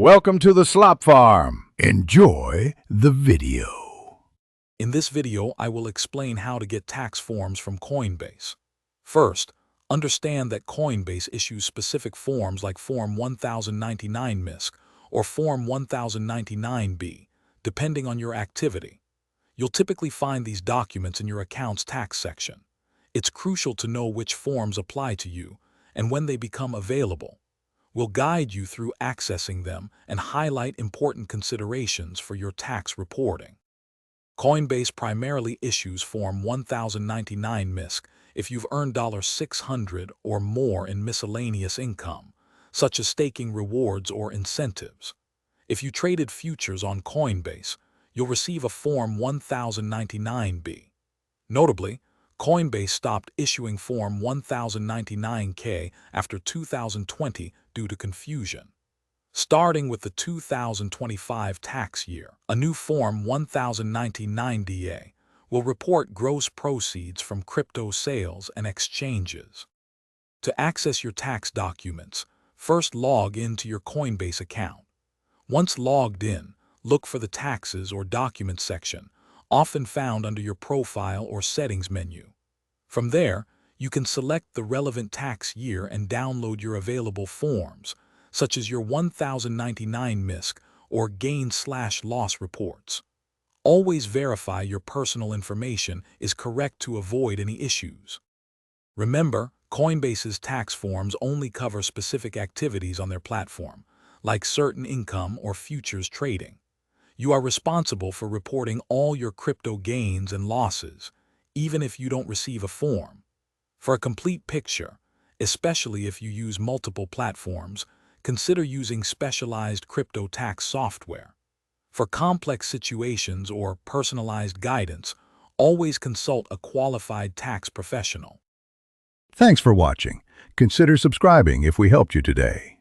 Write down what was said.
Welcome to the Slop Farm. Enjoy the video. In this video, I will explain how to get tax forms from Coinbase. First, understand that Coinbase issues specific forms like Form 1099 MISC or Form 1099B, depending on your activity. You'll typically find these documents in your account's tax section. It's crucial to know which forms apply to you and when they become available. We'll guide you through accessing them and highlight important considerations for your tax reporting. Coinbase primarily issues Form 1099 MISC if you've earned $600 or more in miscellaneous income, such as staking rewards or incentives. If you traded futures on Coinbase, you'll receive a Form 1099B. Notably, Coinbase stopped issuing Form 1099K after 2020 due to confusion. Starting with the 2025 tax year, a new Form 1099DA will report gross proceeds from crypto sales and exchanges. To access your tax documents, first log into your Coinbase account. Once logged in, look for the Taxes or Documents section, often found under your Profile or Settings menu. From there, you can select the relevant tax year and download your available forms, such as your 1099 MISC or gain/loss reports. Always verify your personal information is correct to avoid any issues. Remember, Coinbase's tax forms only cover specific activities on their platform, like certain income or futures trading. You are responsible for reporting all your crypto gains and losses, even if you don't receive a form. For a complete picture, especially if you use multiple platforms, consider using specialized crypto tax software. For complex situations or personalized guidance, always consult a qualified tax professional. Thanks for watching. Consider subscribing if we helped you today.